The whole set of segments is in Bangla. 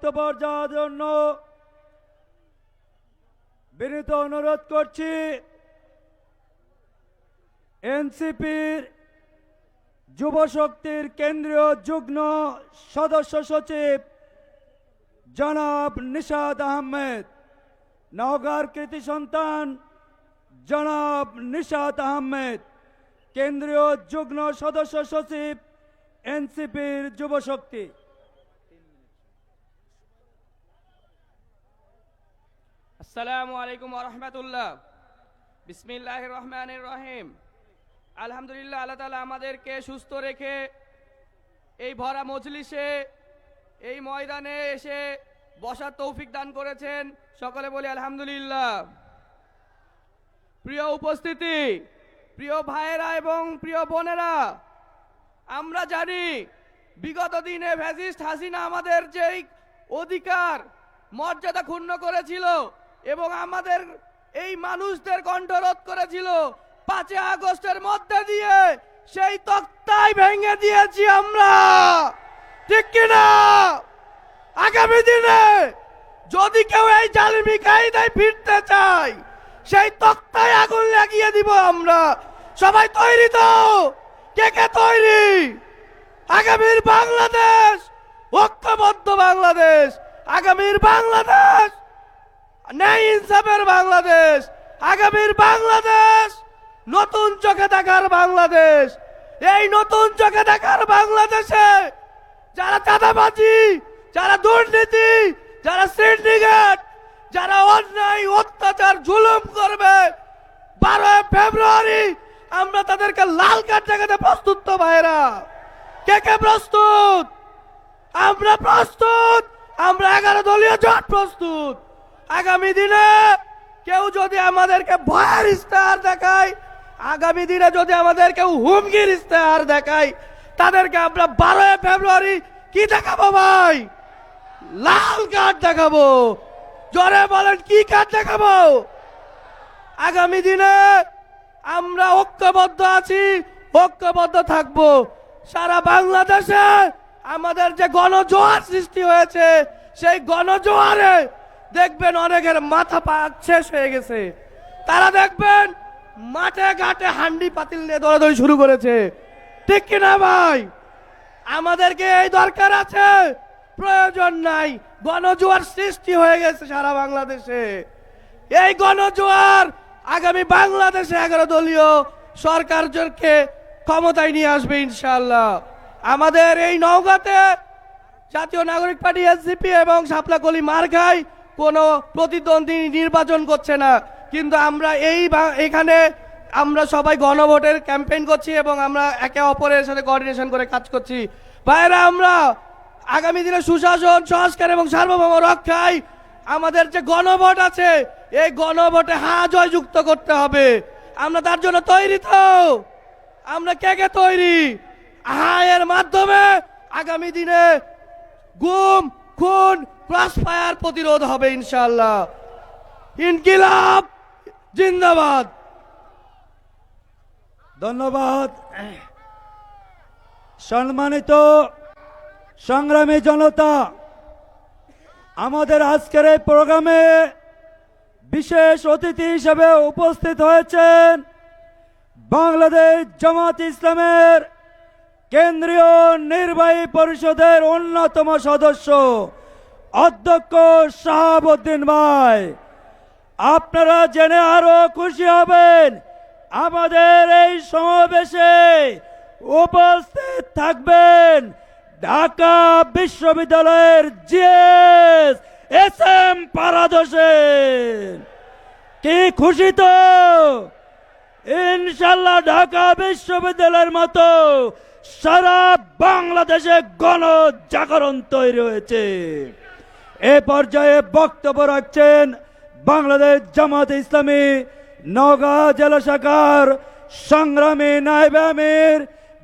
বক্তব্য দেওয়ার জন্য বিনীত অনুরোধ করছি এনসিপির যুব শক্তির কেন্দ্রীয় যুগ্ম সদস্য সচিব জনাব নিশাত আহমেদ, নওগাঁর কৃতি সন্তান জনাব নিশাত আহমেদ, কেন্দ্রীয় যুগ্ম সদস্য সচিব এনসিপির যুব শক্তি। আসসালামু আলাইকুম ওয়া রাহমাতুল্লাহ। বিসমিল্লাহির রহমানির রহিম। আলহামদুলিল্লাহ, আল্লাহ তাআলা আমাদেরকে সুস্থ রেখে এই ভরা মজলিসে, এই ময়দানে এসে বসার তৌফিক দান করেছেন। সকলে বলি আলহামদুলিল্লাহ। প্রিয় উপস্থিতি, প্রিয় ভাইয়েরা এবং প্রিয় বোনেরা, আমরা জানি বিগত দিনে ফ্যাসিস্ট হাসিনা আমাদের যেই অধিকার মর্যাদা ক্ষুণ্ণ করেছিল এবং আমাদের এই মানুষদের কণ্ঠরোধ করেছিল, 5 আগস্টের মধ্যে দিয়ে সেই তক্তাই ভেঙে দিয়েছি আমরা, ঠিক কিনা? আগামী দিনে যদি কেউ এই জালিমি কায়দায় ফিরতে চায়, সেই তক্তায় আগুন লাগিয়ে দিব আমরা। সবাই তৈরি তো? কে কে তৈরি? আগামীর বাংলাদেশ ঐক্যবদ্ধ বাংলাদেশ, আগামীর বাংলাদেশ ন্যায় ইনসাফের বাংলাদেশ, আগামীর বাংলাদেশ নতুন চোখে দেখার বাংলাদেশ। এই নতুন চোখে দেখার বাংলাদেশে যারা চাঁদাবাজি, যারা দুর্নীতি, যারা সিন্ডিকেট, যারা অন্যায় অত্যাচার জুলুম করবে, 12 ফেব্রুয়ারি আমরা তাদেরকে লাল কার্ড দেখাতে প্রস্তুত তো ভাইরা? কে কে প্রস্তুত? আমরা প্রস্তুত। আমরা 11 দলীয় জোট প্রস্তুত। আগামী দিনে কেউ যদি আমাদেরকে ভয়ের ইস্তেহার দেখায়, আগামী দিনে যদি আমাদের কেউ হুমকির ইস্তেহার দেখায়, তাদেরকে আমরা 12 ফেব্রুয়ারি কি দেখাবো ভাই? লাল কার্ড দেখাবো। জোরে বলেন, কি কার্ড দেখাবো? আগামী দিনে আমরা ঐক্যবদ্ধ আছি, ঐক্যবদ্ধ থাকবো। সারা বাংলাদেশে আমাদের যে গণজোয়ার সৃষ্টি হয়েছে, সেই গণজোয়ারে দেখবেন অনেকের মাথা পা শেষ হয়ে গেছে। তারা দেখবেন মাঠে ঘাটে হান্ডি পাতিল নিয়ে দৌড়াদৌড়ি শুরু করেছে, ঠিক কিনা ভাই? আমাদেরকে এই দরকার আছে? প্রয়োজন নাই। গণজোয়ার সৃষ্টি হয়ে গেছে সারা বাংলাদেশে। এই গণজোয়ার আগামী বাংলাদেশে 11 দলীয় সরকারকে ক্ষমতায় নিয়ে আসবে ইনশাআল্লাহ। আমাদের এই নওগাঁতে জাতীয় নাগরিক পার্টি এনসিপি এবং শাপলাকলি মার্কায় কোনো প্রতিদ্বন্দ্বী নির্বাচন করছে না, কিন্তু আমরা এখানে আমরা সবাই গণভোটের ক্যাম্পেইন করছি এবং আমরা একে অপরের সাথে কোঅর্ডিনেশন করে কাজ করছি। ভাইরা, আমরা আগামী দিনে সুশাসন, সংস্কার এবং সার্বভৌম রক্ষায় আমাদের যে গণভোট আছে, এই গণভোটে জয় যুক্ত করতে হবে। আমরা তার জন্য তৈরি তো? আমরা কে কে তৈরি? এর মাধ্যমে আগামী দিনে গুম, খুন, ক্রসফায়ার প্রতিরোধ হবে ইনশাআল্লাহ। ইনকিলাব জিন্দাবাদ। ধন্যবাদ। সম্মানিত সংগ্রামী জনতা, আমাদের আজকের এই প্রোগ্রামে বিশেষ অতিথি হিসেবে উপস্থিত হয়েছেন বাংলাদেশ জামাত ইসলামের কেন্দ্রীয় নির্বাহী পরিষদের অন্যতম সদস্য অধ্যক্ষ শাহাবুদ্দিন ভাই। আপনারা জেনে আরো খুশি হবেন, আমাদের এই সমাবেশে উপস্থিত থাকবেন ঢাকা বিশ্ববিদ্যালয়ের জিএস এসএম ফারাদ হোসেন। কি খুশি তো? ইনশাল্লাহ ঢাকা বিশ্ববিদ্যালয়ের মতো সারা বাংলাদেশে গণজাগরণ তৈরি হয়েছে। এ পর্যায়ে বক্তব্য রাখছেন বাংলাদেশ জামাত ইসলামী নওগাঁ জেলা শাখার সংগ্রামী নায়েব আমির,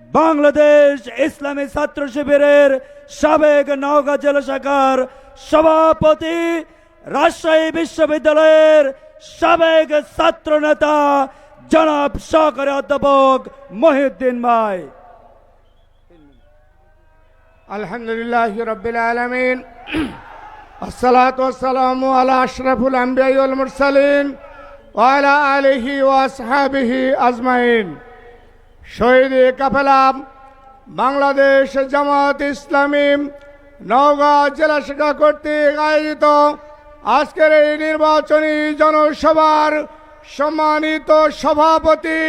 বাংলাদেশ ইসলামী ছাত্র শিবিরের সাবেক নওগাঁ জেলা শাখার সভাপতি, রাজশাহী বিশ্ববিদ্যালয়ের সাবেক ছাত্র নেতা জনাব সহকারী অধ্যাপক মহিউদ্দিন ভাই। আলহামদুলিল্লাহ রাব্বিল আলামিন। الصلاة والسلام على أشرف الأنبياء والمرسلين وعلى آله وأصحابه أجمعين শহীদ কাফেলা বাংলাদেশ জামাত ইসলামী নওগাঁ জেলা শাখা কর্তৃক আয়োজিত আজকের এই নির্বাচনী জনসভার সম্মানিত সভাপতি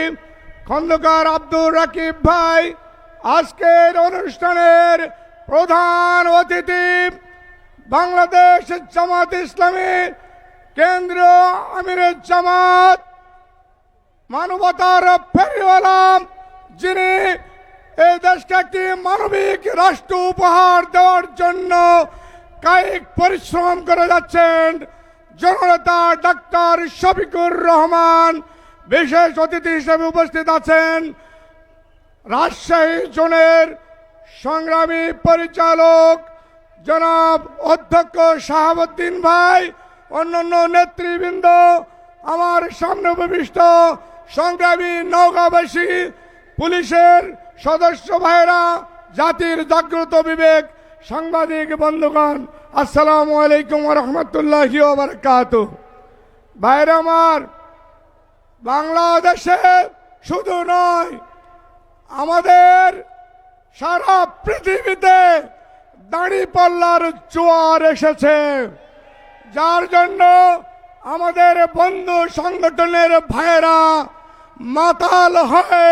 খন্দকার আব্দুর রাকিব ভাই, আজকের অনুষ্ঠানের প্রধান অতিথি বাংলাদেশ জামাত ইসলামী কেন্দ্রীয় আমিরের জামাত মানবতার ফেরিওয়ালা, যিনি এই দেশকে একটি মানবিক রাষ্ট্র উপহার দেওয়ার জন্য কায়িক পরিশ্রম করে যাচ্ছেন, জননেতা ডাক্তার শফিকুর রহমান বিশেষ অতিথি হিসেবে উপস্থিত আছেন। রাজশাহী জোনের সংগ্রামী পরিচালক জনাব অধ্যক্ষ শাহাবুদ্দিন ভাই, অন্যান্য নেতৃবৃন্দ, আমার সামনে উপবিষ্ট সংগ্রামী নওগাঁবাসী, পুলিশের সদস্য ভাইরা, জাতির জাগ্রত বিবেক, সাংবাদিক বন্ধুগণ, আসসালামু আলাইকুম ওয়া রাহমাতুল্লাহি ওয়া বারাকাতুহু। ভাইরা আমার, বাংলাদেশে শুধু নয়, আমাদের সারা পৃথিবীতে দাঁড়িপাল্লার জোয়ার এসেছে, যার জন্য আমাদের বন্ধু সংগঠনের ভাইয়েরা মাতাল হয়ে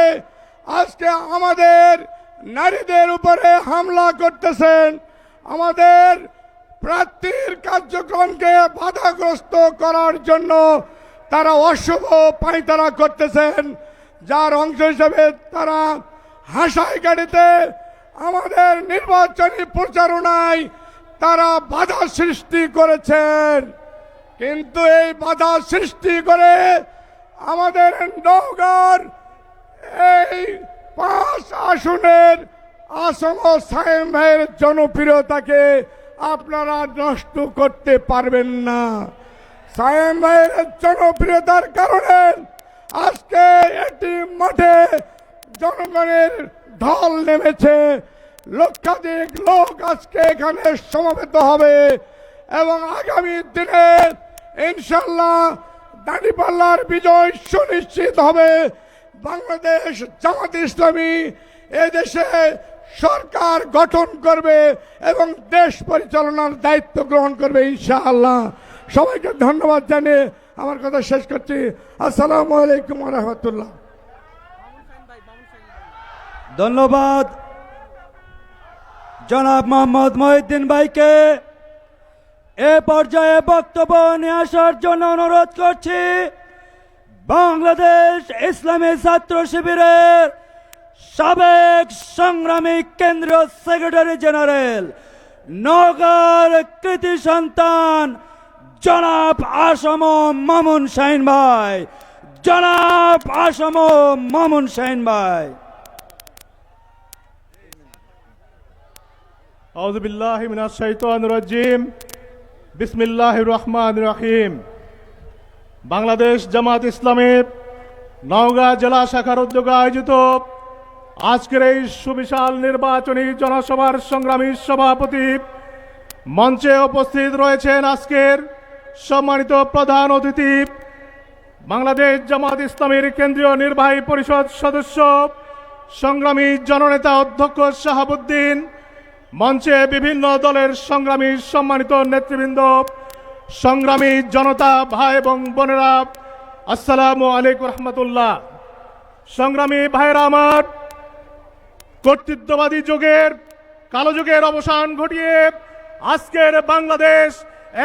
আজকে আমাদের নারীদের উপরে হামলা করতেছেন, আমাদের প্রার্থীর কার্যক্রমকে বাধাগ্রস্ত করার জন্য তারা অশুভ পায়তারা করতেছেন, যার অংশ হিসেবে তারা হাসাই গাড়িতে আমাদের নির্বাচনী প্রচারণায় তারা বাধা সৃষ্টি করেছেন। কিন্তু এই বাধা সৃষ্টি করে আমাদের নওগাঁর এই 5 আসনের আসম সায়েম ভাইয়ের জনপ্রিয়তাকে আপনারা নষ্ট করতে পারবেন না। সায়েম ভাইয়ের জনপ্রিয়তার কারণে আজকে এটি মাঠে জনগণের ঢল নেমেছে, লক্ষাধিক লোক আজকে এখানে সমবেত হবে এবং আগামী দিনে ইনশাল্লাহ দাঁড়িপাল্লার বিজয় সুনিশ্চিত হবে। বাংলাদেশ জামাত ইসলামী এদেশে সরকার গঠন করবে এবং দেশ পরিচালনার দায়িত্ব গ্রহণ করবে ইনশাআল্লাহ। সবাইকে ধন্যবাদ জানিয়ে আমার কথা শেষ করছি। আসসালামু আলাইকুম ওয়া রাহমাতুল্লাহ। ধন্যবাদ জনাব মোহাম্মদ মহিউদ্দিন ভাইকে। এ পর্যায়ে বক্তব্য নিয়ে আসার জন্য অনুরোধ করছি বাংলাদেশ ইসলামী ছাত্র শিবিরের সাবেক সংগ্রামী কেন্দ্রীয় সেক্রেটারি জেনারেল, নওগাঁর কৃতি সন্তান জনাব আসম মামুন শাহিন ভাই। জনাব আসম মামুন শাহিন ভাই। আউযু বিল্লাহি মিনাশ শাইতানির রাজিম। বিসমিল্লাহির রহমানির রহিম। বাংলাদেশ জামাত ইসলামী নওগাঁ জেলা শাখার উদ্যোগে আয়োজিত আজকের এই সুবিশাল নির্বাচনী জনসভার সংগ্রামী সভাপতি, মঞ্চে উপস্থিত রয়েছেন আজকের সম্মানিত প্রধান অতিথি, বাংলাদেশ জামাত ইসলামীর কেন্দ্রীয় নির্বাহী পরিষদ সদস্য সংগ্রামী জননেতা অধ্যক্ষ শাহাবুদ্দিন, মঞ্চে বিভিন্ন দলের সংগ্রামী সম্মানিত নেতৃবৃন্দ, সংগ্রামী জনতা ভাই এবং বোনেরা, আসসালামু আলাইকুম রহমতুল্লাহ। সংগ্রামী ভাইরা আমার, কর্তৃত্ববাদী যুগের কালো যুগের অবসান ঘটিয়ে আজকের বাংলাদেশ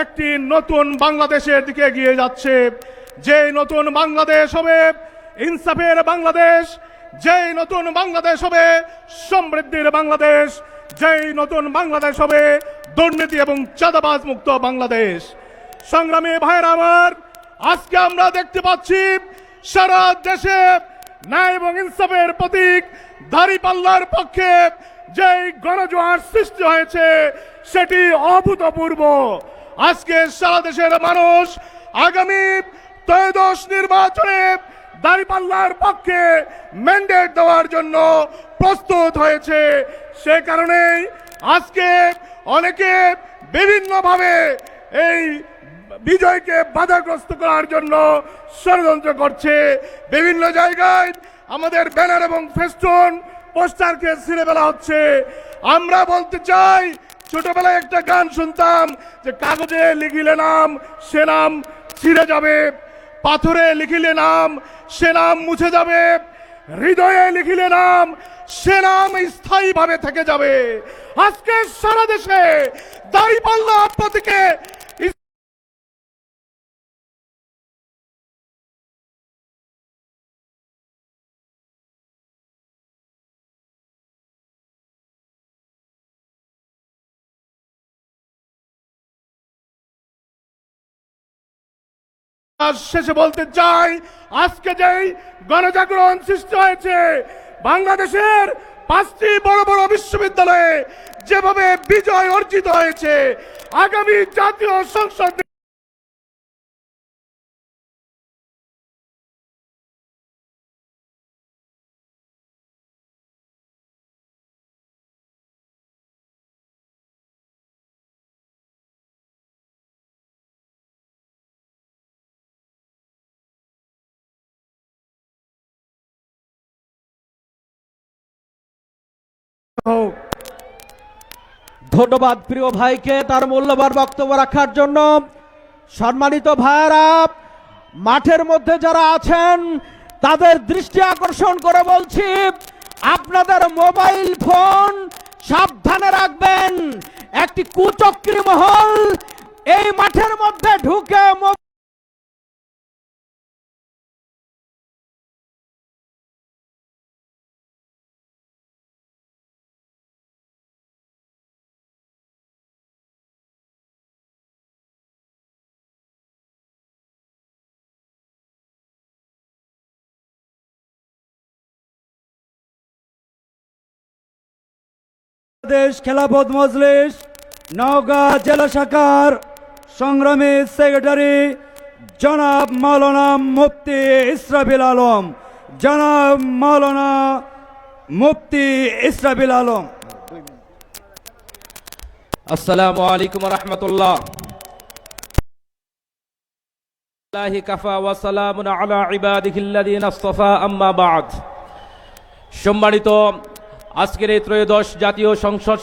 একটি নতুন বাংলাদেশের দিকে এগিয়ে যাচ্ছে। যে নতুন বাংলাদেশ হবে ইনসাফের বাংলাদেশ, যেই নতুন বাংলাদেশ হবে সমৃদ্ধির বাংলাদেশ, যেই নতুন বাংলাদেশ হবে দুর্নীতি এবং চাঁদাবাজ মুক্ত বাংলাদেশ। সংগ্রামী ভাইরা আমার, আজকে আমরা দেখতে পাচ্ছি সারা দেশে ন্যায় এবং ইনসাফের প্রতীক দাঁড়িপাল্লার পক্ষে যেই গণজোয়ার সৃষ্টি হয়েছে সেটি অভূতপূর্ব। আজকে সারা দেশের মানুষ আগামী ত্রয়োদশ নির্বাচনে দাঁড়িপাল্লার পক্ষে ম্যান্ডেট দেওয়ার জন্য প্রস্তুত হয়েছে। সে কারণেই আজকে অনেকে বিভিন্নভাবে এই বিজয়কে বাধাগ্রস্ত করার জন্য ষড়যন্ত্র করছে। বিভিন্ন জায়গায় আমাদের ব্যানার এবং ফেস্টুন পোস্টারকে ছিঁড়ে ফেলা হচ্ছে। আমরা বলতে চাই, ছোটবেলায় একটা গান শুনতাম যে কাগজে লিখিলে নাম সে নাম ছিঁড়ে যাবে, পাথরে লিখিলে নাম সে নাম মুছে যাবে, হৃদয়ে লিখিলে নাম সে নাম স্থায়ীভাবে থেকে যাবে। আজকে সারা দেশে দাঁড়িপাল্লা প্রতীকে শেষে বলতে চাই, আজকে যেই গণজাগরণ সৃষ্টি হয়েছে বাংলাদেশের 5টি বড় বড় বিশ্ববিদ্যালয়ে যেভাবে বিজয় অর্জিত হয়েছে, আগামী জাতীয় সংসদ ধন্যবাদ প্রিয় ভাইকে তার মূল্যবান বক্তব্য রাখার জন্য। সম্মানিত ভাইয়েরা, মাঠের মধ্যে যারা আছেন তাদের দৃষ্টি আকর্ষণ করে বলছি, আপনাদের মোবাইল ফোন সাবধানে রাখবেন। একটি কুচক্রী মহল এই মাঠের মধ্যে ঢুকে বাংলাদেশ খেলাফত মজলিস নওগাঁ জেলা শাখার সংগ্রামী সেক্রেটারি জনাব মাওলানা মুফতি ইসরাফিল আলম, জনাব মাওলানা মুফতি ইসরাফিল আলম। আসসালামু আলাইকুম ওয়া রাহমাতুল্লাহ। আল্লাহি কাফা ওয়া সালামুন আলা ইবাদিহিল্লাযিনা ইসতাফা, আম্মা বা'দ। সম্মানিত আজকের এই ত্রয়োদশ জাতীয় সংসদ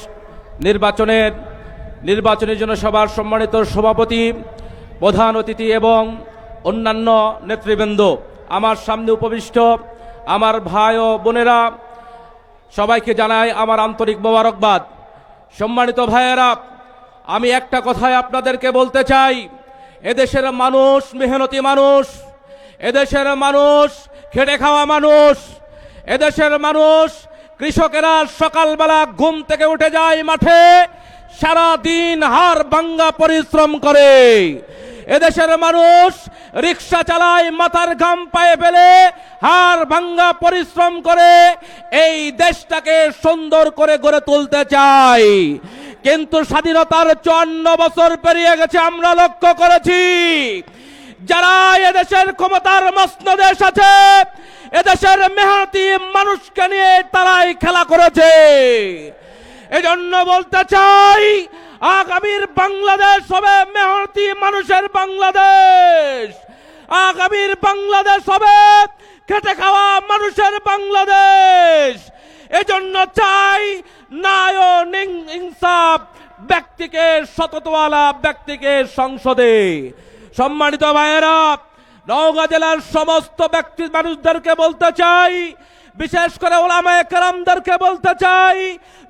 নির্বাচনের জন্য সবার সম্মানিত সভাপতি, প্রধান অতিথি এবং অন্যান্য নেতৃবৃন্দ, আমার সামনে উপবিষ্ট আমার ভাই ও বোনেরা, সবাইকে জানাই আমার আন্তরিক মোবারকবাদ। সম্মানিত ভাইয়েরা, আমি একটা কথাই আপনাদেরকে বলতে চাই, এদেশের মানুষ মেহনতি মানুষ, এদেশের মানুষ খেটে খাওয়া মানুষ, এদেশের মানুষ কৃষকেরা সকালবেলা ঘুম থেকে উঠে যায় মাঠে, সারা দিন হাড় ভাঙ্গা পরিশ্রম করে। এদেশের মানুষ রিক্সা চালায়, মাথার ঘাম পায়ে ফেলে হাড় ভাঙ্গা পরিশ্রম করে এই দেশটাকে সুন্দর করে গড়ে তুলতে চায়। কিন্তু স্বাধীনতার 54 বছর পেরিয়ে গেছে, আমরা লক্ষ্য করেছি যারা এদেশের ক্ষমতার মসনদে আছে, এদেশের মেহনতি মানুষকে নিয়ে তারাই খেলা করেছে। এজন্য বলতে চাই, আগামীর বাংলাদেশ হবে মেহনতি মানুষের বাংলাদেশ, আগামীর বাংলাদেশ হবে খেটে খাওয়া মানুষের বাংলাদেশ। এজন্য চাই ন্যায় ও ইনসাফ ব্যক্তিকে, সততাওয়ালা ব্যক্তিকে সংসদে। সম্মানিত ভাইয়েরা, নওগাঁ জেলার সমস্ত ব্যক্তি মানুষদেরকে বলতে চাই, বিশেষ করে ওলামায়ে কেরামদেরকে বলতে চাই,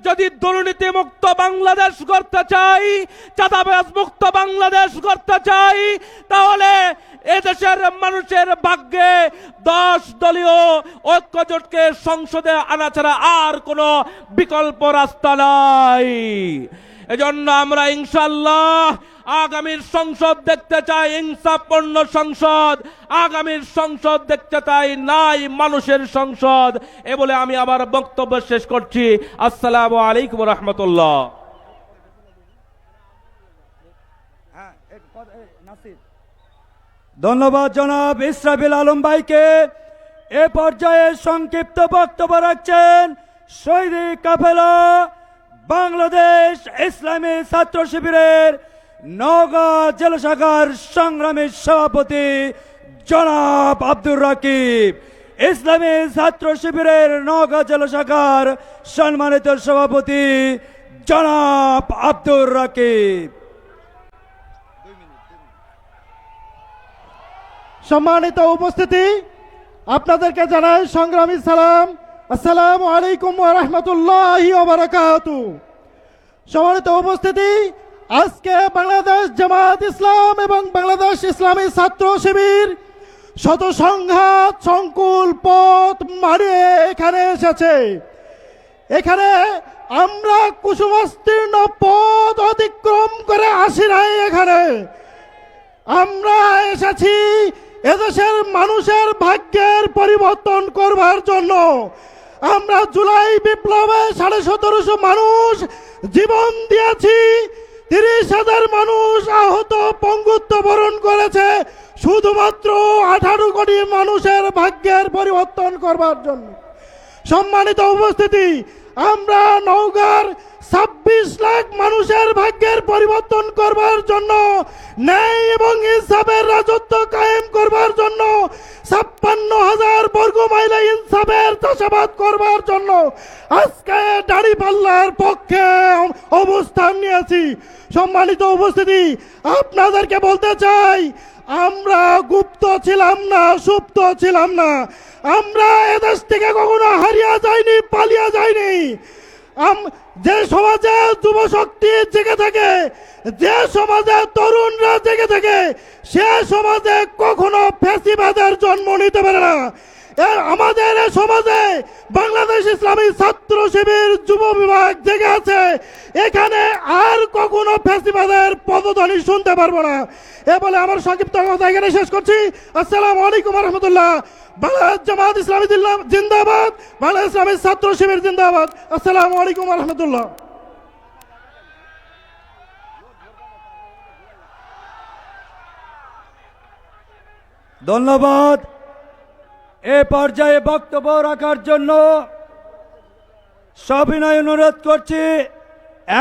যদি দুর্নীতি মুক্ত বাংলাদেশ গড়তে চাই, চাঁদাবাজ মুক্ত বাংলাদেশ গড়তে চাই, তাহলে এদেশের মানুষের ভাগ্যে 10 দলীয় ঐক্যজোটকে সংসদে আনা ছাড়া আর কোনো বিকল্প রাস্তা নাই। এজন্য আমরা ইনশাআল্লাহ আগামীর সংসদ দেখতে চাই ইনসাফপূর্ণ সংসদ, আগামীর সংসদ দেখতে চাই নাই মানুষের সংসদ। এ বলে আমি আবার বক্তব্য শেষ করছি। আসসালামু আলাইকুম ওয়া রাহমাতুল্লাহ। ধন্যবাদ জনাব ইসরাফিল আলম ভাইকে। এ পর্যায়ে সংক্ষিপ্ত বক্তব্য রাখছেন শহীদ কাফেলা বাংলাদেশ ইসলামী ছাত্র শিবিরের নওগাঁ জেলা শাখার সংগ্রামী সভাপতি জনাব আব্দুর রাকিব, ইসলামী ছাত্র শিবিরের নওগাঁ জেলা শাখার সম্মানিত সভাপতি জনাব আব্দুর রাকিব। সম্মানিত উপস্থিতি, আপনাদেরকে জানাই সংগ্রামী সালাম। আসসালামু আলাইকুম ওয়া রাহমাতুল্লাহি ওয়া বারাকাতুহু। সম্মানিত উপস্থিতি, আজকে বাংলাদেশ জামাত ইসলাম এবং বাংলাদেশ ইসলামী ছাত্র শিবির শত সংঘাত সংকুল পথ মারিয়ে এখানে এসেছে। এখানে আমরা কুসুমাস্তীর্ণ পথ অতিক্রম করে আসি নাই। এখানে আমরা এসেছি এদেশের মানুষের ভাগ্যের পরিবর্তন করবার জন্য। আমরা জুলাই বিপ্লবে 1750 মানুষ জীবন দিয়েছি, 30,000 মানুষ আহত পঙ্গুত্ব বরণ করেছে শুধুমাত্র 18 কোটি মানুষের ভাগ্যের পরিবর্তন করবার জন্য। সম্মানিত উপস্থিতি, আমরা নওগাঁর 26 লাখ মানুষের ভাগ্যের পরিবর্তন করবার জন্য, ন্যায় এবং ইনসাফের রাজত্ব কায়েম করবার জন্য, 56,000 বর্গ মাইলে ইনসাফের চাষাবাদ করবার জন্য আজকে দাঁড়িপাল্লার পক্ষে অবস্থান নিয়েছি। সম্মানিত উপস্থিতি, আপনাদেরকে বলতে চাই, আমরা গুপ্ত ছিলাম না, সুপ্ত ছিলাম না। আমরা এদেশ থেকে কখনো হারিয়ে যাইনি, পালিয়ে যাইনি। যে সমাজে যুব শক্তি জেগে থাকে, যে সমাজে তরুণরা জেগে থাকে, সে সমাজে কখনো ফ্যাসিবাদের জন্ম নিতে পারে না। আমাদের সমাজে বাংলাদেশ ইসলামী ছাত্র শিবির যুব বিভাগ জেগে আছে। এখানে আর কখনো ফ্যাসিবাদের পদধ্বনি শুনতে পারবো না। এ বলে আমার সংক্ষিপ্ত কথা এখানে শেষ করছি। আসসালামু আলাইকুম ওয়া রাহমাতুল্লাহ। বাংলাদেশ জামাত ইসলামী জিন্দাবাদ, বাংলাদেশ ইসলামী ছাত্র শিবির জিন্দাবাদ। আসসালামু আলাইকুম ওয়া রাহমাতুল্লাহ। ধন্যবাদ। এ পর্যায়ে বক্তব্য রাখার জন্য সবিনয় অনুরোধ করছি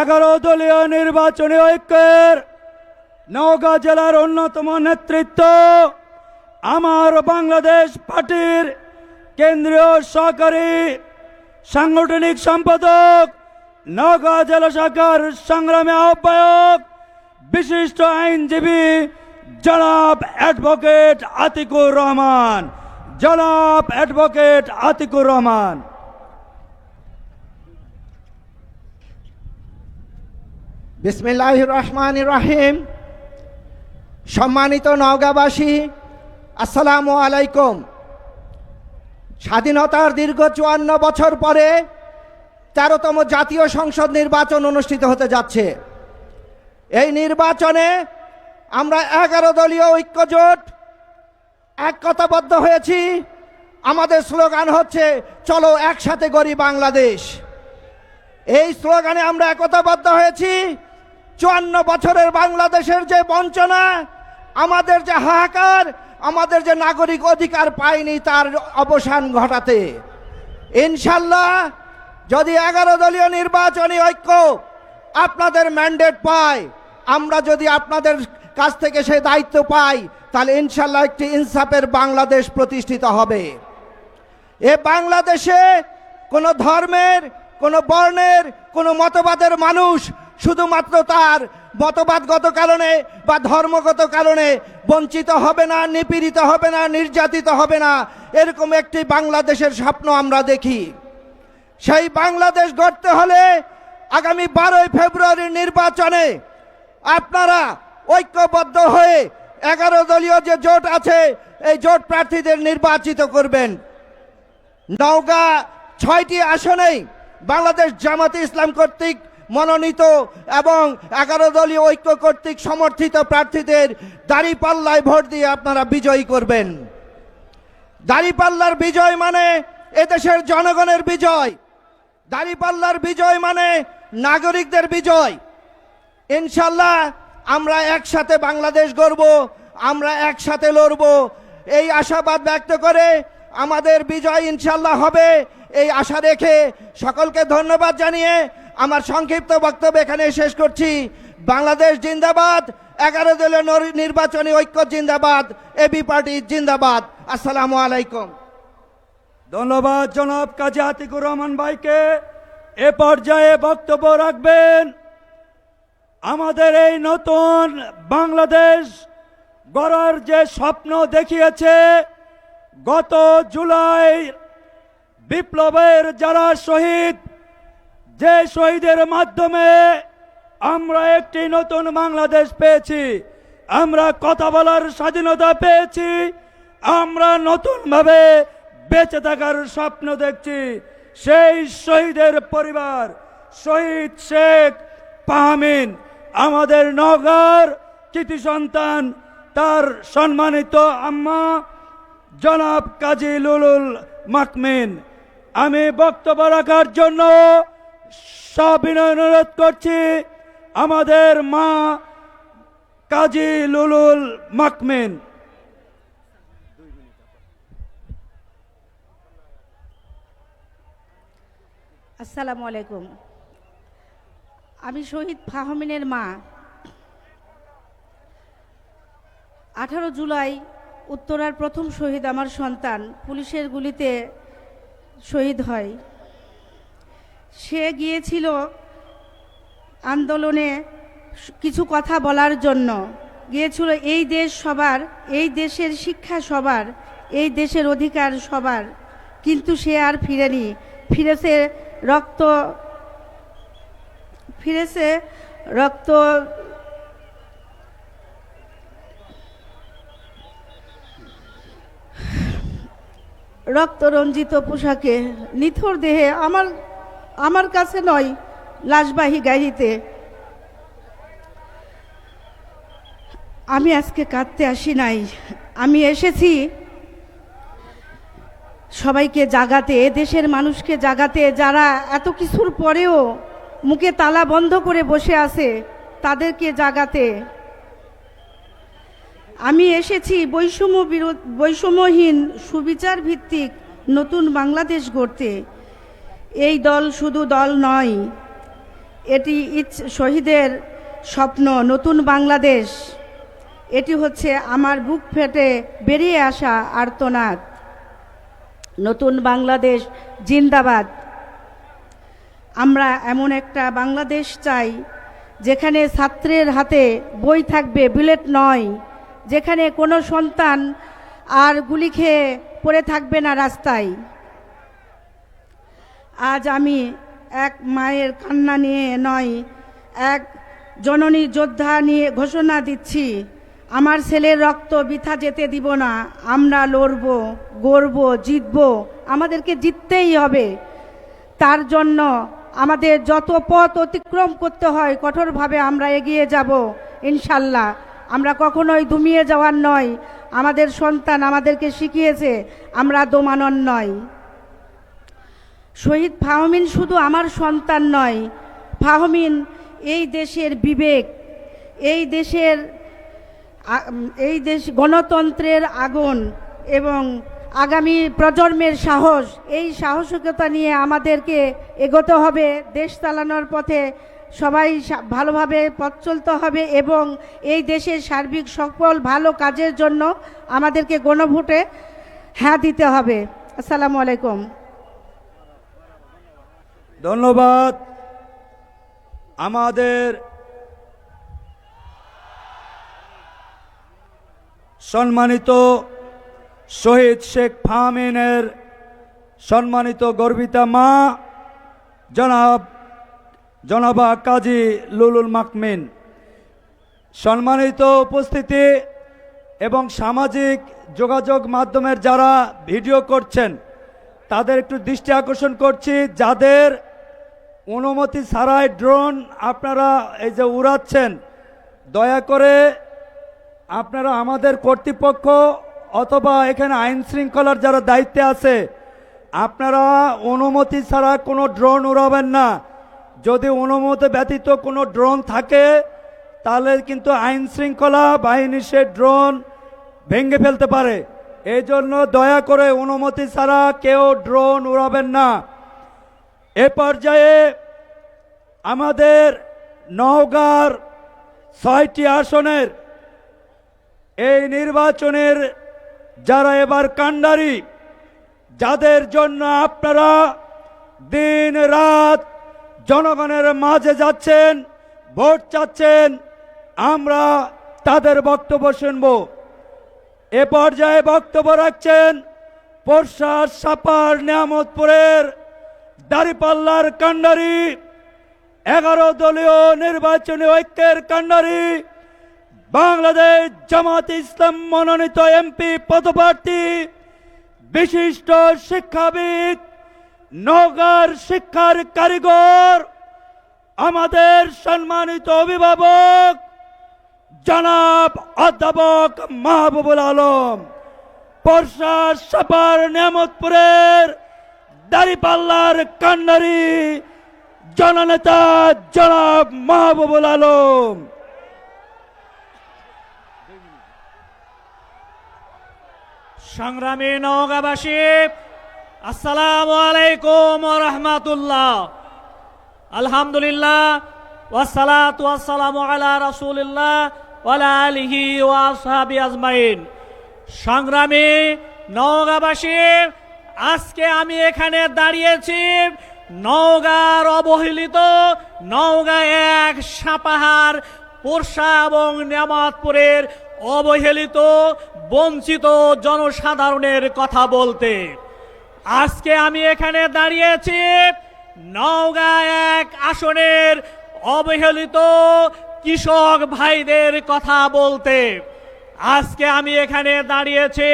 11 দলীয় নির্বাচনী ঐক্যের নওগাঁ জেলার অন্যতম নেতৃত্ব, আমার বাংলাদেশ পার্টির কেন্দ্রীয় সহকারী সাংগঠনিক সম্পাদক, নওগাঁ জেলা শাখার সংগ্রামী আহ্বায়ক, বিশিষ্ট আইনজীবী জনাব অ্যাডভোকেট আতিকুর রহমান। জনাব অ্যাডভোকেট আতিকুর রহমান। বিসমিল্লাহির রহমানির রহিম। সম্মানিত নওগাঁবাসী, আসসালামু আলাইকুম। স্বাধীনতার দীর্ঘ 54 বছর পরে 13তম জাতীয় সংসদ নির্বাচন অনুষ্ঠিত হতে যাচ্ছে। এই নির্বাচনে আমরা 11 দলীয় ঐক্যজোট একতাবদ্ধ হয়েছি। আমাদের স্লোগান হচ্ছে, চলো একসাথে গড়ি বাংলাদেশ। এই স্লোগানে আমরা একতাবদ্ধ হয়েছি। 54 বছরের বাংলাদেশের যে বঞ্চনা, আমাদের যে হাহাকার, আমাদের যে নাগরিক অধিকার পাইনি, তার অবসান ঘটাতে ইনশাল্লাহ যদি 11 দলীয় নির্বাচনী ঐক্য আপনাদের ম্যান্ডেট পায়, আমরা যদি আপনাদের কাছ থেকে সেই দায়িত্ব পাই, তাহলে ইনশাল্লাহ একটি ইনসাফের বাংলাদেশ প্রতিষ্ঠিত হবে। এ বাংলাদেশে কোনো ধর্মের, কোনো বর্ণের, কোনো মতবাদের মানুষ শুধুমাত্র তার মতবাদগত কারণে বা ধর্মগত কারণে বঞ্চিত হবে না, নিপীড়িত হবে না, নির্যাতিত হবে না। এরকম একটি বাংলাদেশের স্বপ্ন আমরা দেখি। সেই বাংলাদেশ গড়তে হলে আগামী 12 ফেব্রুয়ারির নির্বাচনে আপনারা ঐক্যবদ্ধ হয়ে 11 দলীয় যে জোট আছে, এই জোট প্রার্থীদের নির্বাচিত করবেন। নওগাঁ 6টি আসনেই বাংলাদেশ জামাতে ইসলাম কর্তৃক মনোনীত এবং 11 দলীয় ঐক্য কর্তৃক সমর্থিত প্রার্থীদের দাঁড়িপাল্লায় ভোট দিয়ে আপনারা বিজয়ী করবেন। দাঁড়িপাল্লার বিজয় মানে এদেশের জনগণের বিজয়। দাঁড়িপাল্লার বিজয় মানে নাগরিকদের বিজয়। ইনশাল্লাহ আমরা একসাথে বাংলাদেশ গড়ব, আমরা একসাথে লড়ব, এই আশাবাদ ব্যক্ত করে আমাদের বিজয় ইনশাল্লাহ হবে, এই আশা রেখে সকলকে ধন্যবাদ জানিয়ে আমার সংক্ষিপ্ত বক্তব্য এখানে শেষ করছি। বাংলাদেশ জিন্দাবাদ, 11 দলীয় নির্বাচনী ঐক্য জিন্দাবাদ, এবি পার্টি জিন্দাবাদ। আসসালামু আলাইকুম। ধন্যবাদ জনাব কাজী আতিকুর রহমান ভাইকে। এ পর্যায়ে বক্তব্য রাখবেন আমাদের এই নতুন বাংলাদেশ গড়ার যে স্বপ্ন দেখিয়েছে গত জুলাই বিপ্লবের যারা শহীদ, যে শহীদের মাধ্যমে আমরা একটি নতুন বাংলাদেশ পেয়েছি, আমরা কথা বলার স্বাধীনতা পেয়েছি, আমরা নতুনভাবে বেঁচে থাকার স্বপ্ন দেখছি। সেই শহীদের পরিবার শহীদ শেখ পাহামিন আমাদের নওগাঁর কৃতি সন্তান, তার সম্মানিত আম্মা জনাব কাজী লুলুল মাকমিন। আমি বক্তব্য রাখার জন্য সবিনয় অনুরোধ করছি আমাদের মা কাজী লুলুল মাকমিন। আসসালামু আলাইকুম। আমি শহীদ ফাহমিনের মা। 18 জুলাই উত্তরার প্রথম শহীদ আমার সন্তান পুলিশের গুলিতে শহীদ হয়। সে গিয়েছিল আন্দোলনে কিছু কথা বলার জন্য, গিয়েছিল এই দেশ সবার, এই দেশের শিক্ষা সবার, এই দেশের অধিকার সবার, কিন্তু সে আর ফিরেনি। ফিরেছে রক্ত রক্তরঞ্জিত পোশাকে, নিথর দেহে, আমার কাছে নয়, লাশবাহী গাড়িতে। আমি আজকে কাঁদতে আসি নাই, আমি এসেছি সবাইকে জাগাতে, দেশের মানুষকে জাগাতে, যারা এত কিছুর পরেও মুখে তালা বন্ধ করে বসে আছে তাদেরকে জাগাতে। আমি এসেছি বৈষম্যহীন সুবিচার ভিত্তিক নতুন বাংলাদেশ গড়তে। এই দল শুধু দল নয়, এটি শহীদের স্বপ্ন, নতুন বাংলাদেশ। এটি হচ্ছে আমার বুক ফেটে বেরিয়ে আসা আর্তনাদ। নতুন বাংলাদেশ জিন্দাবাদ। আমরা এমন একটা বাংলাদেশ চাই যেখানে ছাত্রের হাতে বই থাকবে, বুলেট নয়, যেখানে কোনো সন্তান আর গুলি খেয়ে পড়ে থাকবে না রাস্তায়। আজ আমি এক মায়ের কান্না নিয়ে নয়, এক জননী যোদ্ধা নিয়ে ঘোষণা দিচ্ছি, আমার ছেলের রক্ত বৃথা যেতে দিব না। আমরা লড়ব, গড়ব, জিতব, আমাদেরকে জিততেই হবে। তার জন্য আমাদের যত পথ অতিক্রম করতে হয় কঠোরভাবে আমরা এগিয়ে যাব ইনশাল্লাহ। আমরা কখনোই দমিয়ে যাওয়ার নয়। আমাদের সন্তান আমাদেরকে শিখিয়েছে আমরা দমানোর নয়। শহীদ ফাহমিন শুধু আমার সন্তান নয়, ফাহমিন এই দেশের বিবেক, এই দেশ গণতন্ত্রের আগুন এবং আগামী প্রজন্মের সাহস। এই সাহসিকতা নিয়ে আমাদেরকে এগোতে হবে, দেশ চালানোর পথে সবাই ভালোভাবে পথ চলতে হবে এবং এই দেশের সার্বিক সকল ভালো কাজের জন্য আমাদেরকে গণভোটে হ্যাঁ দিতে হবে। আসসালামু আলাইকুম। ধন্যবাদ। আমাদের সম্মানিত শহীদ শেখ ফাহমিনের সম্মানিত গর্বিতা মা জনাবা কাজী লুলুল মাকমিন। সম্মানিত উপস্থিতি এবং সামাজিক যোগাযোগ মাধ্যমের যারা ভিডিও করছেন তাদের একটু দৃষ্টি আকর্ষণ করছি, যাদের অনুমতি ছাড়াই ড্রোন আপনারা এই যে উড়াচ্ছেন, দয়া করে আপনারা আমাদের কর্তৃপক্ষ অথবা এখানে আইন শৃঙ্খলার যারা দায়িত্বে আছে আপনারা অনুমতি ছাড়া কোনো ড্রোন উড়াবেন না। যদি অনুমতি ব্যতীত কোনো ড্রোন থাকে তাহলে কিন্তু আইন শৃঙ্খলা বাহিনী সে ড্রোন ভেঙে ফেলতে পারে। এই জন্য দয়া করে অনুমতি ছাড়া কেউ ড্রোন উড়াবেন না। এ পর্যায়ে আমাদের নওগাঁর 6টি আসনের এই নির্বাচনের যারা এবার কাণ্ডারি, যাদের জন্য আপনারা দিন রাত জনগণের মাঝে যাচ্ছেন, ভোট চাচ্ছেন, আমরা তাদের বক্তব্য শুনব। এ পর্যায়ে বক্তব্য রাখছেন পোরশা সাপার নিয়ামতপুরের দাঁড়িপাল্লার কাণ্ডারি, 11 দলীয় নির্বাচনী ঐক্যের কাণ্ডারি, বাংলাদেশ জামাত ইসলাম মনোনীত এমপি পদপ্রার্থী, বিশিষ্ট শিক্ষাবিদ, নওগাঁর শিক্ষার কারিগর, আমাদের সম্মানিত অভিভাবক জনাব অধ্যাপক মাহবুবুল আলম, পোরশা সাপার নিয়ামতপুরের দাঁড়িপাল্লার কাণ্ডারি জননেতা জনাব মাহবুবুল আলম। সংগ্রামী নওগাঁবাসী, আসসালামু আলাইকুম ওয়া রাহমাতুল্লাহ। আলহামদুলিল্লাহ ওয়াসসালাতু ওয়াসসালামু আলা রাসূলিল্লাহ ওয়া আলা আলিহি ওয়া আসহাবি আজমাইন। সংগ্রামী নওগাঁবাসী, আজকে আমি এখানে দাঁড়িয়েছি নওগাঁর অবহেলিত, নওগাঁ 1 সাপাহার, পোরশা এবং নিয়ামতপুরের অবহেলিত বঞ্চিত জনসাধারণের কথা বলতে। আজকে আমি এখানে দাঁড়িয়েছি নওগাঁ 1 আসনের অবহেলিত কৃষক ভাইদের কথা বলতে। আজকে আমি এখানে দাঁড়িয়েছি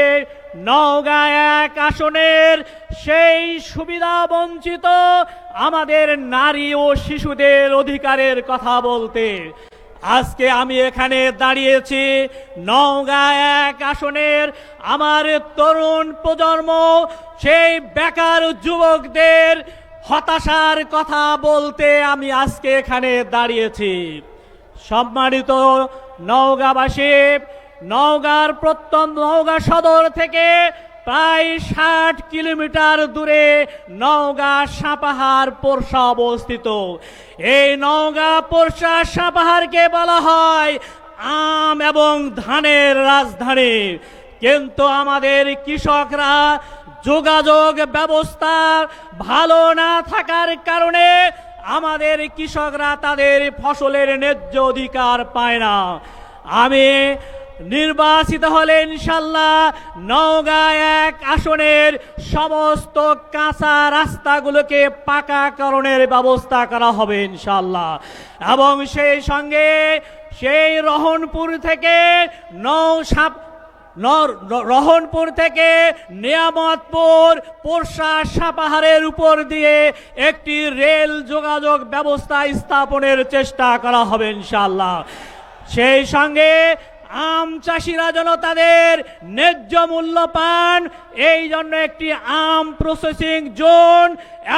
নওগাঁ 1 আসনের সেই সুবিধা বঞ্চিত আমাদের নারী ও শিশুদের অধিকারের কথা বলতে। আজকে আমি এখানে দাঁড়িয়েছি নওগাঁ 1 আসনের আমার তরুণ প্রজন্ম, সেই বেকার যুবকদের হতাশার কথা বলতে আমি আজকে এখানে দাঁড়িয়েছি। সম্মানিত নওগাঁবাসী, নওগাঁর নওগাঁ সদর থেকে প্রায় 60 কিলোমিটার দূরে নওগাঁ সাপাহার পোরশা অবস্থিত। এই নওগাঁ পোরশা সাপাহারকে বলা হয় আম এবং ধানের রাজধানী। কিন্তু আমাদের কৃষকরা যোগাযোগ ব্যবস্থা ভালো না থাকার কারণে আমাদের কৃষকরা তাদের ফসলের ন্যায্য অধিকার পায় না। আমি নির্বাচিত হলে ইনশাল্লাহ নওগাঁ 1 আসনের সমস্ত কাঁচা রাস্তাগুলোকে পাকাকরণের ব্যবস্থা করা হবে ইনশাল্লাহ। এবং সেই সঙ্গে সেই রহনপুর থেকে রহনপুর থেকে নিয়ামতপুর পোরশা সাপাহারের উপর দিয়ে একটি রেল যোগাযোগ ব্যবস্থা স্থাপনের চেষ্টা করা হবে ইনশাল্লাহ। সেই সঙ্গে আম চাষিরা যেন তাদের ন্যায্য মূল্য পান, এই জন্য একটি আম প্রসেসিং জোন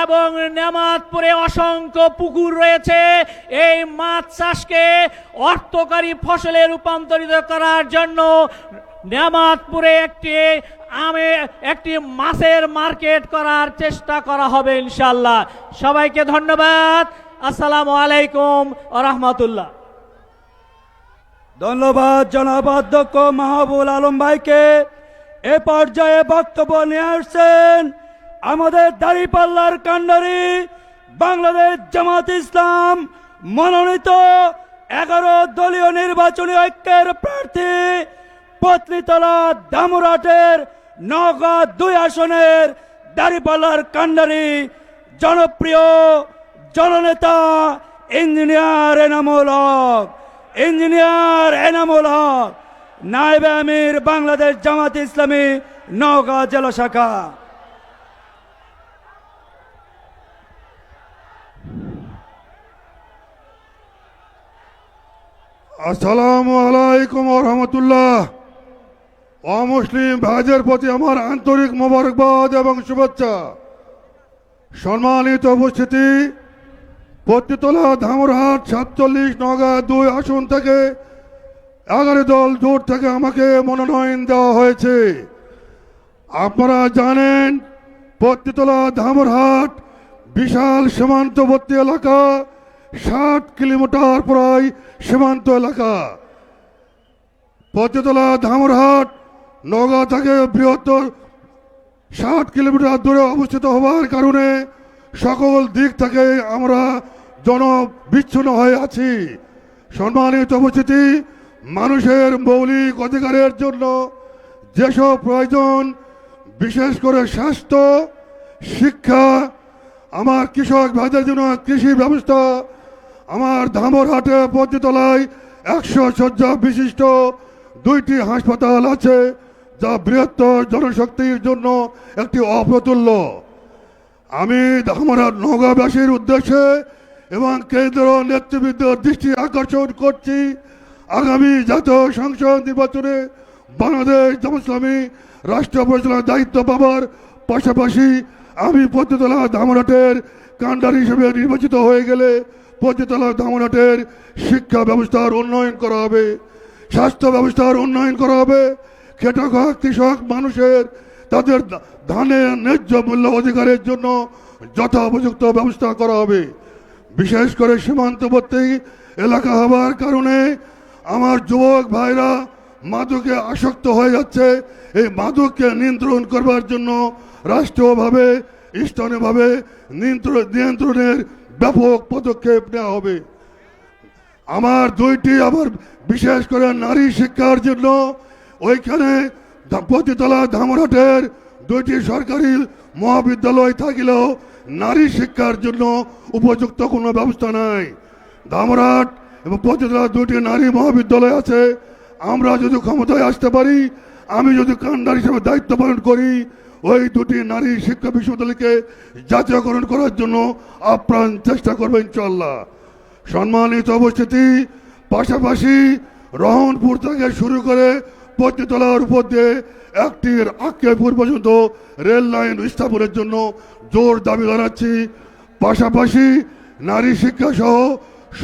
এবং নিয়ামতপুরে অসংখ্য পুকুর রয়েছে। এই মাছ চাষকে অর্থকারী ফসলে রূপান্তরিত করার জন্য নিয়ামতপুরে একটি মাছের মার্কেট করার চেষ্টা করা হবে ইনশাল্লাহ। সবাইকে ধন্যবাদ। আসসালামু আলাইকুম ওয়া রাহমাতুল্লাহ। ধন্যবাদ জনাব অধ্যক্ষ মাহবুবুল আলম ভাইকে। এ পর্যায়ে বক্তব্য নিয়ে আসছেন আমাদের দাঁড়িপাল্লার কাণ্ডারি, বাংলাদেশ জামাত ইসলাম মনোনীত 11 দলীয় নির্বাচনী ঐক্যের প্রার্থী, পত্নীতলা ধামুরহাটের নওগাঁ 2 আসনের দাঁড়িপাল্লার কাণ্ডারি, জনপ্রিয় জননেতা ইঞ্জিনিয়ার এনামুল হক। ইঞ্জিনিয়ার এনামুল হক, নায়েবে আমির বাংলাদেশ জামাত ইসলামী নওগাঁ জেলা শাখা। আসসালামু আলাইকুম ওয়া রাহমাতুল্লাহ। অমুসলিম ভাইদের প্রতি আমার আন্তরিক মোবারকবাদ এবং শুভেচ্ছা। সম্মানিত উপস্থিতি, পত্নীতলা ধামুরহাট 47 নওগাঁ 2 আসন থেকে 11 দল জোট থেকে আমাকে মনোনয়ন দেওয়া হয়েছে। আপনারা জানেন পত্নীতলা ধামুরহাট বিশাল সীমান্তবর্তী এলাকা, 60 কিলোমিটার প্রায় সীমান্ত এলাকা। পতিতলা ধামরহাট নওগাঁ থেকে বৃহত্তর 60 কিলোমিটার দূরে অবস্থিত হওয়ার কারণে সকল দিক থেকে আমরা জনবিচ্ছিন্ন হয়ে আছি। সম্মানিত উপস্থিতি, মানুষের মৌলিক অধিকারের জন্য যেসব প্রয়োজন, বিশেষ করে স্বাস্থ্য, শিক্ষা, আমার কৃষক ভাইদের জন্য কৃষি ব্যবস্থা, আমার ধামরহাটে পতিতলায় 100 শয্যা বিশিষ্ট 2টি হাসপাতাল আছে, যা বৃহত্তর জনশক্তির জন্য একটি অপ্রতুল্য। আমি ধামরহাট নওগাঁবাসীর উদ্দেশ্যে এবং কেন্দ্র নেতৃবৃন্দের দৃষ্টি আকর্ষণ করছি, আগামী জাতীয় সংসদ নির্বাচনে বাংলাদেশ জামাত ইসলামী রাষ্ট্র পরিচালনার দায়িত্ব পাওয়ার পাশাপাশি আমি পতিতলা ধামরহাটের কাণ্ডারি হিসেবে নির্বাচিত হয়ে গেলে পতিতলা ধামরহাটের শিক্ষা ব্যবস্থার উন্নয়ন করা হবে, স্বাস্থ্য ব্যবস্থার উন্নয়ন করা হবে, খেটে খাওয়া কৃষক মানুষের তাদের ধানের ন্যায্য মূল্য অধিকারের জন্য যথোপযুক্ত ব্যবস্থা করা হবে। বিশেষ করে সীমান্তবর্তী এলাকা হওয়ার কারণে আমার যুবক ভাইরা মাদকে আসক্ত হয়ে যাচ্ছে। এই মাদককে নিয়ন্ত্রণ করবার জন্য রাষ্ট্রীয়ভাবে স্থানীয়ভাবে নিয়ন্ত্রণের ব্যাপক পদক্ষেপ নেওয়া হবে। আমার আবার বিশেষ করে নারী শিক্ষার জন্য ওইখানে পতিতলা ধামরহাটের 2টি সরকারি মহাবিদ্যালয় থাকলেও নারী শিক্ষার জন্য উপযুক্ত কোনো ব্যবস্থা নাই। ধামরহাট এবং পতিতলা 2টি নারী মহাবিদ্যালয় আছে। আমরা যদি ক্ষমতায় আসতে পারি, আমি যদি কাণ্ডার হিসেবে দায়িত্ব পালন করি, ওই 2টি নারী শিক্ষা বিশ্ববিদ্যালয়কে জাতীয়করণ করার জন্য আপ্রাণ চেষ্টা করবো ইনশাল্লাহ। সম্মানিত উপস্থিতি, পাশাপাশি রহনপুর থেকে শুরু করে পতিতলার উপর দিয়ে একটির আক্কেপুর পর্যন্ত রেল লাইন স্থাপনের জন্য জোর দাবি জানাচ্ছি। পাশাপাশি নারী শিক্ষা সহ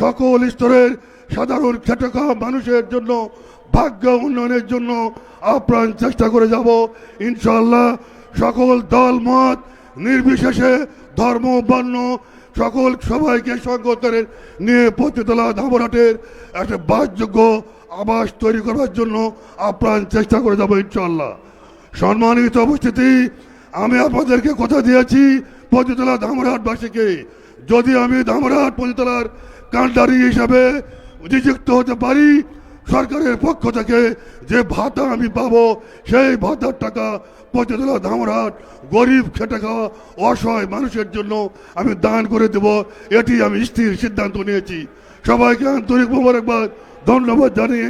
সকল স্তরের সাধারণ খেটে খাওয়া মানুষের জন্য ভাগ্য উন্নয়নের জন্য আপ্রাণ চেষ্টা করে যাব ইনশাআল্লাহ। সকল দল মত নির্বিশেষে ধর্ম বর্ণ সকল সবাইকে সংগঠনের নিয়ে পতিতলা ধামরহাটের একটা বাসযোগ্য আবাস তৈরি করবার জন্য আপ্রাণ চেষ্টা করে যাব ইনশাআল্লাহ। সম্মানিত উপস্থিতি, আমি আপনাদেরকে কথা দিয়েছি পতিতলা ধামরহাটবাসীকে, যদি আমি ধামরহাট পতিতলার কাণ্ডারি হিসাবে নিযুক্ত হতে পারি, সরকারের পক্ষ থেকে যে ভাতা আমি পাবো সেই ভাতার টাকা পতিতলা ধামরহাট গরিব খেটে খাওয়া অসহায় মানুষের জন্য আমি দান করে দেব। এটি আমি স্থির সিদ্ধান্ত নিয়েছি। সবাইকে আন্তরিক মোবারকবাদ, ধন্যবাদ জানিয়ে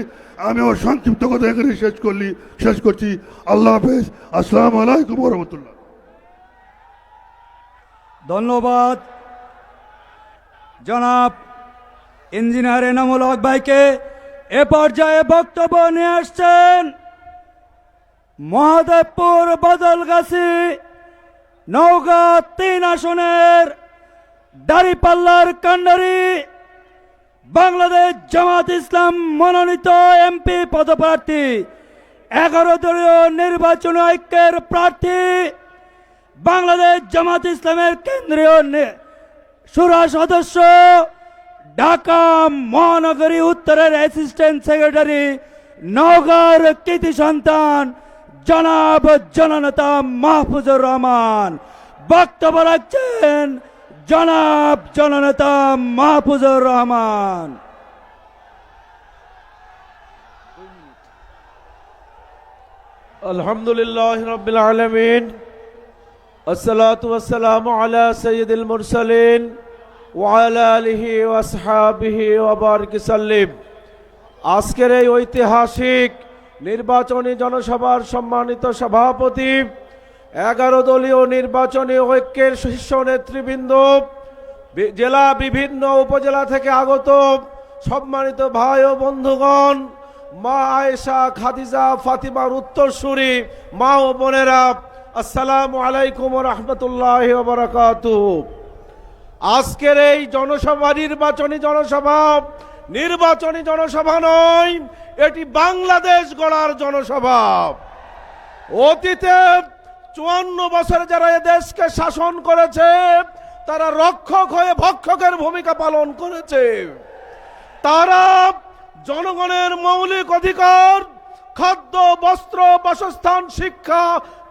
আমি আমার সংক্ষিপ্ত কথা এখানে শেষ করছি। আল্লাহ হাফেজ। আসসালামু আলাইকুম ওয়া রাহমাতুল্লাহ। ধন্যবাদ জনাব ইঞ্জিনিয়ার এনামুল হক ভাইকে। এ পর্যায়ে বক্তব্য নিয়ে আসছেন মহাদেবপুর বদলগাছি নওগাঁ 3 আসনের দাঁড়িপাল্লার কাণ্ডারি বাংলাদেশ জামাত ইসলাম মনোনীত এমপি পদপ্রার্থী 11 দলীয় নির্বাচনী ঐক্যের প্রার্থী বাংলাদেশ জামাত ইসলামের কেন্দ্রীয় শুরা সদস্য ঢাকা মহানগরী উত্তরের অ্যাসিস্ট্যান্ট সেক্রেটারি নওগাঁর কৃতি সন্তান জনাব জননেতা মাহফুজুর রহমান। বক্তব্য রাখছেন জনাব জননেতা মাহফুজুর রহমান। আলহামদুলিল্লাহ রাব্বিল আলামিন, আসসালাতু ওয়াসসালামু আলা সাইয়্যিদিল মুরসালিন ওয়া আলা আলিহি ওয়া আসহাবিহি ওয়া বারিক সাল্লিম। আজকের এই ঐতিহাসিক নির্বাচনী জনসভার সম্মানিত সভাপতি, 11 দলীয় নির্বাচনী ঐক্যের শীর্ষ নেতৃবৃন্দ, জেলা বিভিন্ন উপজেলা থেকে আগত সম্মানিত ভাই ও বন্ধুগণ, মা আয়েশা, খাদিজা, ফাতিমার উত্তরসূরি মা ও বোনেরা, আসসালামু আলাইকুম ওয়া রাহমাতুল্লাহি ওয়া বারাকাতুহু। আজকের এই জনসভা নির্বাচনী জনসভা নয়, এটি বাংলাদেশ গড়ার জনসভা। অতীতে 54 বছর যারা এ দেশকে শাসন করেছে তারা রক্ষক হয়ে ভক্ষকের ভূমিকা পালন করেছে। তারা জনগণের মৌলিক অধিকার খাদ্য, বস্ত্র, বাসস্থান, শিক্ষা,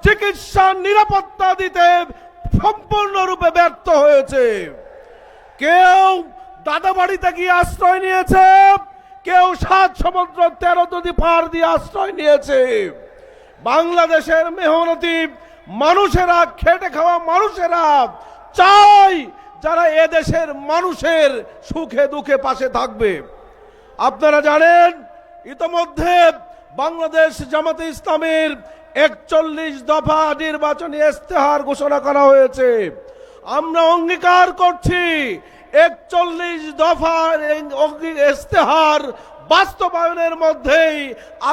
চিকিৎসা, নিরাপত্তা দিতে সম্পূর্ণরূপে ব্যর্থ হয়েছে। কেউ দাদা বাড়িতে গিয়ে আশ্রয় নিয়েছে, কেউ 7 সমুদ্র 13 নদী পার দিয়ে আশ্রয় নিয়েছে। বাংলাদেশের মেহনতি মানুষেরা, খেটে খাওয়া মানুষেরা চাই যারা এদেশের মানুষের সুখে দুঃখে পাশে থাকবে। আপনারা জানেন ইতোমধ্যে বাংলাদেশ জামাতে ইসলামীর 41 দফা নির্বাচনী ইস্তেহার ঘোষণা করা হয়েছে। আমরা অঙ্গীকার করছি 41 দফার ইস্তেহার বাস্তবায়নের মধ্যেই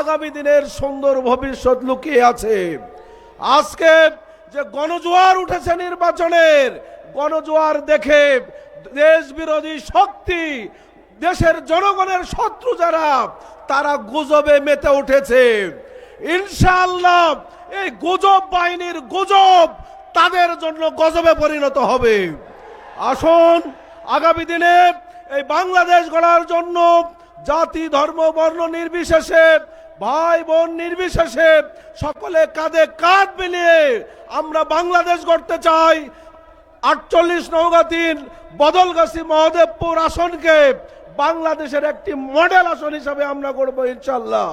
আগামী দিনের সুন্দর ভবিষ্যৎ লুকিয়ে আছে। আজকে যে গণজোয়ার উঠেছে নির্বাচনের, গণজোয়ার দেখে দেশ বিরোধী শক্তি, দেশের জনগণের শত্রু যারা, তারা গুজবে মেতে উঠেছে। ইনশাআল্লাহ এই গুজব বাহিনীর গুজব তাদের জন্য গজবে পরিণত হবে। আসুন আগামী দিনে এই বাংলাদেশ গড়ার জন্য জাতি, ধর্ম, বর্ণ নির্বিশেষে, ভাই বোন নির্বিশেষে সকলে কাঁধে কাঁধ মিলিয়ে আমরা বাংলাদেশ গড়তে চাই। 48 নওগাঁ 3 বদলগাছি মহদেবপুর আসনকে বাংলাদেশের একটি মডেল আসন হিসাবে আমরা গড়ব ইনশাআল্লাহ।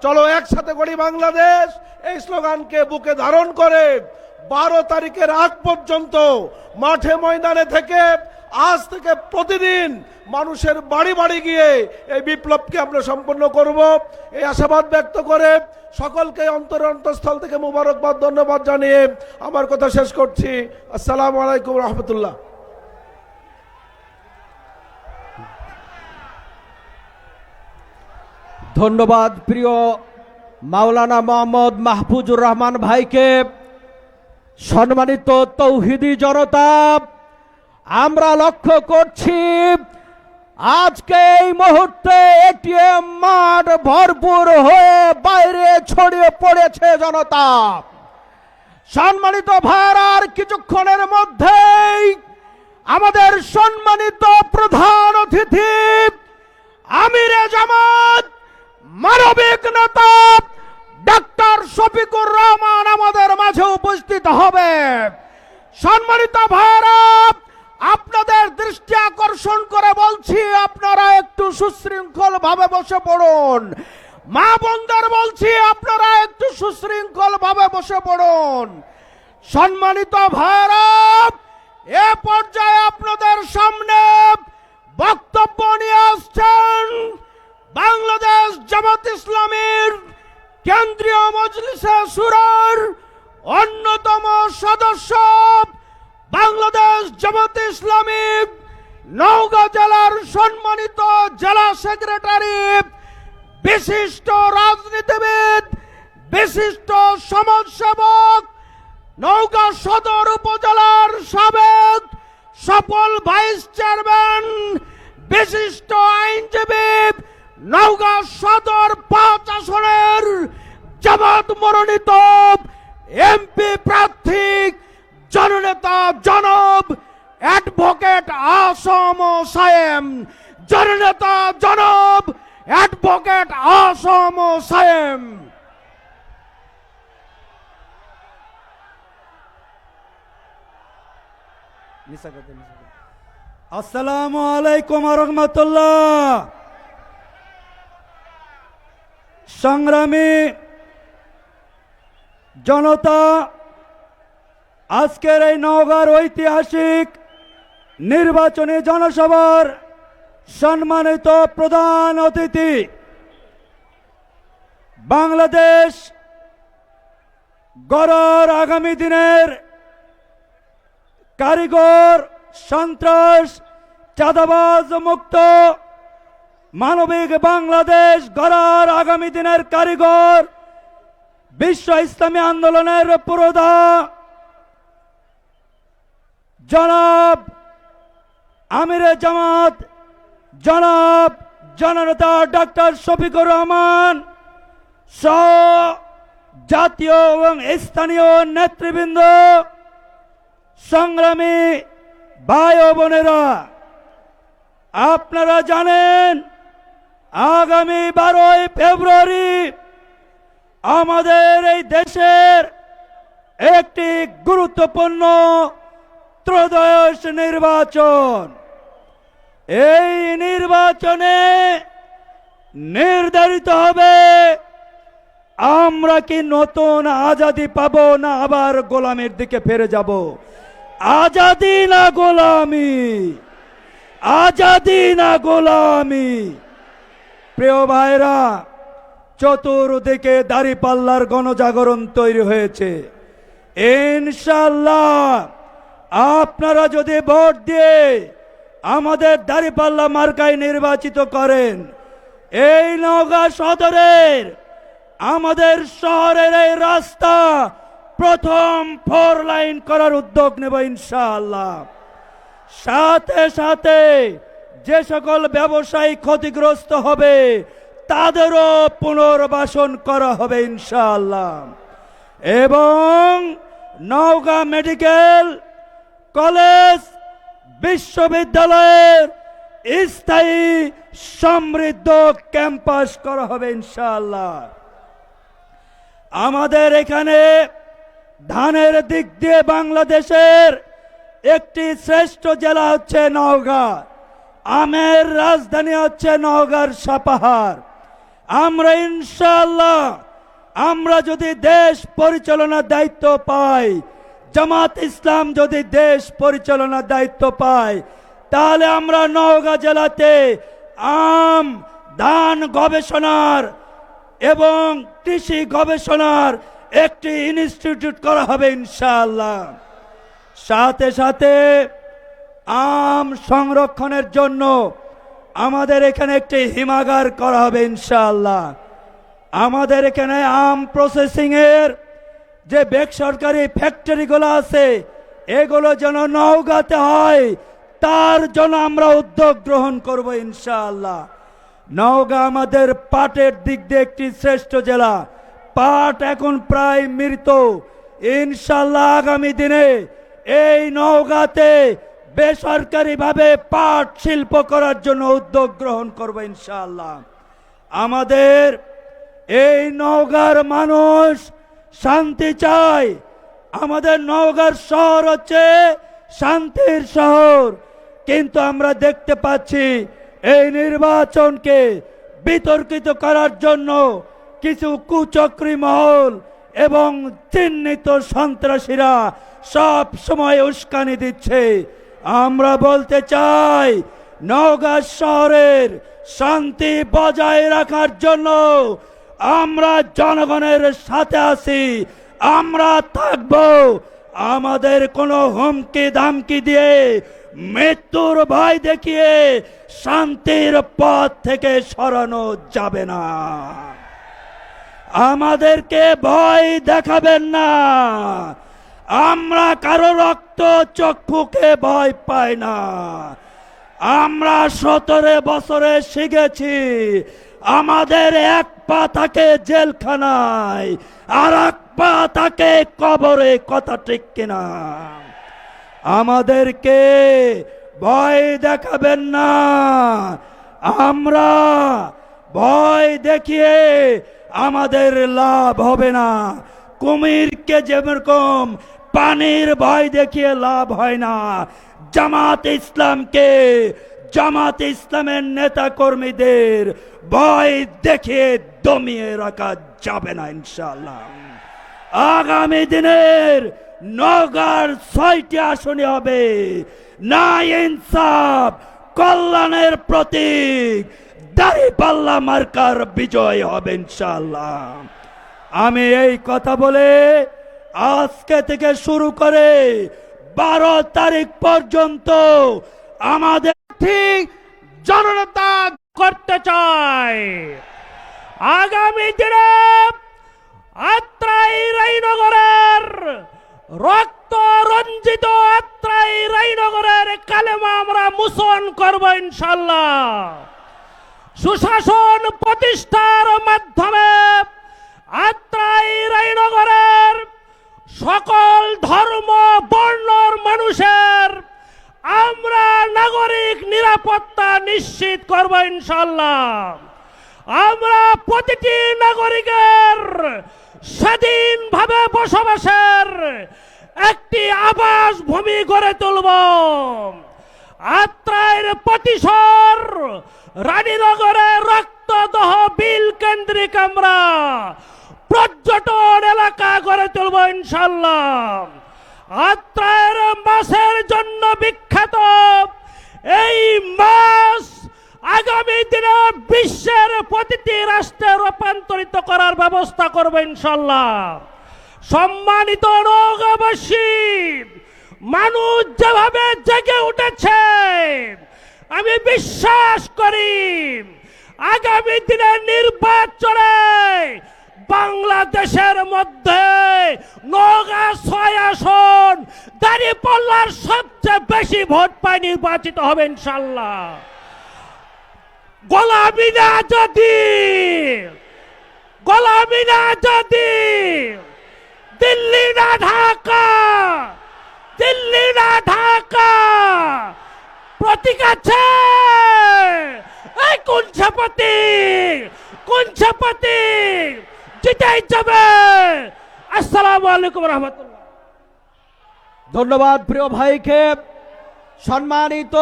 চলো একসাথে গড়ি বাংলাদেশ, এই স্লোগানকে বুকে ধারণ করে 12 তারিখের আগ পর্যন্ত মাঠে ময়দানে থেকে আজ থেকে প্রতিদিন মানুষের বাড়ি বাড়ি গিয়ে এই বিপ্লবকে আমরা সম্পন্ন করব, এই আশাবাদ ব্যক্ত করে সকলকে অন্তরস্থল থেকে মোবারকবাদ, ধন্যবাদ জানিয়ে আমার কথা শেষ করছি। আসসালামু আলাইকুম রহমতুল্লাহ। ধন্যবাদ প্রিয় মাওলানা মোহাম্মদ মাহফুজুর রহমান ভাইকে। সম্মানিত তৌহিদি জনতা, আমরা লক্ষ্য করছি আজকে এই মুহূর্তে এটিএম মাঠ ভরপুর হয়ে বাইরে ছড়িয়ে পড়েছে জনতা। সম্মানিত ভাইরার কিছুক্ষণের মধ্যেই আমাদের সম্মানিত প্রধান অতিথি আমিরে জামাত, মানবিক নেতা ডাক্তার শফিকুর রহমান আমাদের মাঝে উপস্থিত হবে। সম্মানিত ভাইরা, আপনাদের দৃষ্টি আকর্ষণ করে বলছি আপনারা একটু সুশৃঙ্খল ভাবে বসে পড়ুন। মা বোনদের বলছি আপনারা একটু সুশৃঙ্খল ভাবে বসে পড়ুন। সম্মানিত ভাইরা, এ পর্যায়ে আপনাদের সামনে বক্তব্য নিয়ে আসছেন বাংলাদেশ জামাত ইসলামীর কেন্দ্রীয় মজলিসে শুরার অন্যতম সদস্য, বাংলাদেশ জামাত ইসলামী নওগাঁ জেলার সম্মানিত জেলা সেক্রেটারি, বিশিষ্ট রাজনীতিবিদ, বিশিষ্ট সমাজসেবক, নওগাঁ সদর উপজেলার সাবেক সফল ভাইস চেয়ারম্যান, বিশিষ্ট আইনজীবী, নওগাঁ সদর 5 আসনের জামাত মনোনীত এমপি প্রার্থী জননেতা জনাব অ্যাডভোকেট আসম সায়েম, জননেতা জনাব অ্যাডভোকেট আসম সায়েম। আসসালামু আলাইকুম রহমতুল্লাহ। সংগ্রামী জনতা, আজকের এই নওগাঁর ঐতিহাসিক নির্বাচনী জনসভার সম্মানিত প্রধান অতিথি, বাংলাদেশ গড়ার আগামী দিনের কারিগর, সন্ত্রাস, চাঁদাবাজ মুক্ত মানবিক বাংলাদেশ গড়ার আগামী দিনের কারিগর, বিশ্ব ইসলামী আন্দোলনের পুরোধা জনাব আমিরে জামাত, জনাব জননেতা ডাক্তার শফিকুর রহমান সহ জাতীয় এবং স্থানীয় নেতৃবৃন্দ, সংগ্রামী ভাই ও বোনেরা, আপনারা জানেন আগামী 12ই ফেব্রুয়ারি আমাদের এই দেশের একটি গুরুত্বপূর্ণ ত্রয়োদশ নির্বাচন। এই নির্বাচনে নির্ধারিত হবে আমরা কি নতুন আজাদি পাবো না আবার গোলামের দিকে ফিরে যাব। আজাদি না গোলামি, আজাদি না গোলামি। প্রিয় ভাইরা, চতুর্দিকে দাঁড়িপাল্লার গণজাগরণ তৈরি হয়েছে। ইনশাআল্লাহ আপনারা যদি ভোট দিয়ে আমাদের দাঁড়িপাল্লা মার্কায় নির্বাচিত করেন, এই নওগাঁ সদরের আমাদের শহরের এই রাস্তা প্রথম 4 লাইন করার উদ্যোগ নেব ইনশাআল্লাহ। সাথে সাথে যে সকল ব্যবসায়ী ক্ষতিগ্রস্ত হবে তাদেরও পুনর্বাসন করা হবে ইনশাআল্লাহ। এবং নওগাঁ মেডিকেল কলেজ বিশ্ববিদ্যালয়ের স্থায়ী সমৃদ্ধ ক্যাম্পাস করা হবে ইনশাআল্লাহ। আমাদের এখানে ধানের দিক দিয়ে বাংলাদেশের একটি শ্রেষ্ঠ জেলা হচ্ছে নওগাঁ। আমের রাজধানী হচ্ছে নওগাঁর সাপাহার। আমরা ইনশাআল্লাহ আমরা যদি দেশ পরিচালনার দায়িত্ব পাই, জামাত ইসলাম যদি দেশ পরিচালনার দায়িত্ব পায়, তাহলে আমরা নওগাঁ জেলাতে আম ধান গবেষণার এবং কৃষি গবেষণার একটি ইনস্টিটিউট করা হবে ইনশাআল্লাহ। সাথে সাথে আম সংরক্ষণের জন্য আমাদের এখানে একটি হিমাগার করা হবে ইনশাআল্লাহ। আমাদের এখানে আম প্রসেসিং এর যে বেসরকারি ফ্যাক্টরিগুলো আছে এগুলো যেন নওগাঁতে হয়, তার জন্য আমরা উদ্যোগ গ্রহণ করব ইনশাআল্লাহ। নওগাঁ আমাদের পাটের দিক দিয়ে একটি শ্রেষ্ঠ জেলা। পাট এখন প্রায় মৃত। ইনশাআল্লাহ আগামী দিনে এই নওগাঁতে বেসরকারিভাবে পাট শিল্প করার জন্য উদ্যোগ গ্রহণ করব ইনশাআল্লাহ। আমাদের এই নওগাঁর মানুষ শান্তি চায়। আমাদের নওগাঁর শহর হচ্ছে শান্তির শহর, কিন্তু আমরা দেখতে পাচ্ছি এই নির্বাচনকে বিতর্কিত করার জন্য কিছু কুচক্রী মহল এবং চিহ্নিত সন্ত্রাসীরা সব সময় উস্কানি দিচ্ছে। আমরা বলতে চাই নওগাঁ শহরের শান্তি বজায় রাখার জন্য আমরা জনগণের সাথে আছি, আমরা থাকব। আমাদের কোনো হুমকি ধামকি দিয়ে মৃত্যুর ভয় দেখিয়ে শান্তির পথ থেকে সরানো যাবে না। আমাদেরকে ভয় দেখাবেন না। আমরা কারো রক্ত চক্ষুকে ভয় পাই না। আমরা 17 বছরে শিখেছি আমাদের এক পা থাকে জেলখানায় আর এক পা থাকে কবরে, কথা ঠিক কিনা? আমাদেরকে ভয় দেখাবেন না। আমরা ভয় দেখিয়ে আমাদের লাভ হবে না। কুমিরকে যেরকম পানির ভয় দেখিয়ে লাভ হয় না, জামাত ইসলামকে, জামাত ইসলামের নেতা কর্মীদের ভয় দেখিয়ে দমিয়ে রাখা যাবে না ইনশাআল্লাহ। আগামী দিনের নওগাঁর 6টি আসনে হবে না ইনসাফ কল্যাণের প্রতীক দাঁড়িপাল্লা মার্কার বিজয় হবে ইনশাআল্লাহ। আমি এই কথা বলে আজকে থেকে শুরু করে 12 তারিখ পর্যন্ত আমাদের ঠিক জননেতা করতে চাই। আগামী দিনে আত্রাই রায়নগরের রক্ত রঞ্জিত আত্রাই রায়নগরের কালেমা আমরা মোচন করব ইনশাআল্লাহ। সুশাসন প্রতিষ্ঠার মাধ্যমে আত্রাই রায়নগরের সকল ধর্ম বর্ণর মানুষের আমরা নাগরিক নিরাপত্তা নিশ্চিত করব ইনশাল্লাহ। আমরা প্রতিটি নাগরিকের স্বাধীনভাবে বসবাসের একটি আবাস ভূমি গড়ে তুলব। আত্রাইয়ের প্রতিশর রানীনগরে রক্তদহ বিল কেন্দ্রিক আমরা পর্যটন এলাকা গড়ে তুলব ইনশাল্লাহ। আত্রাইয়ের মাছের জন্য বিখ্যাত এই মাছ আগামী দিনে বিশ্বের প্রতিটি রাষ্ট্রে রূপান্তরিত করার ব্যবস্থা করবে ইনশাল্লাহ। সম্মানিত নওগাঁবাসী, মানুষ যেভাবে জেগে উঠেছে আমি বিশ্বাস করি আগামী দিনে নির্বাচনে বাংলাদেশের মধ্যে নওগাঁ 6 আসন দাঁড়িপাল্লার সবচেয়ে বেশি ভোট পায় নির্বাচিত হবে ইনশাল্লাহ। গোলামি না যদি দিল্লি না ঢাকা প্রতীক আছে। এই কোন ছাপাতি জিতেই যাবে। আসসালামু আলাইকুম রহমতুল্লাহ। ধন্যবাদ প্রিয় ভাইকে। সম্মানিত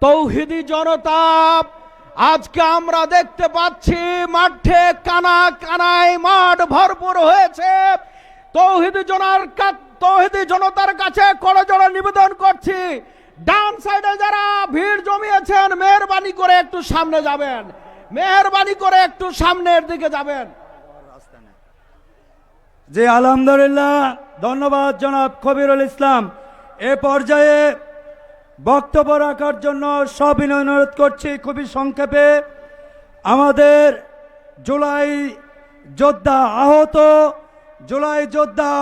তৌহিদি জনতা, আজকে আমরা দেখতে পাচ্ছি মাঠে কানায় মাঠ ভরপুর হয়েছে। তৌহিদি জনতার কাছে করজোড়ে নিবেদন করছি, ডান সাইডে যারা ভিড় জমিয়েছেন মেহরবানি করে একটু সামনে যাবেন, মেহরবানি করে একটু সামনের দিকে যাবেন। জি আলহামদুলিল্লাহ, ধন্যবাদ জনাব কবিরুল ইসলাম। এ পর্যায়ে বক্তব্য রাখার জন্য সবিনয় অনুরোধ করছি খুবই সংক্ষেপে আমাদের জুলাই যোদ্ধা আহত জুলাই যোদ্ধা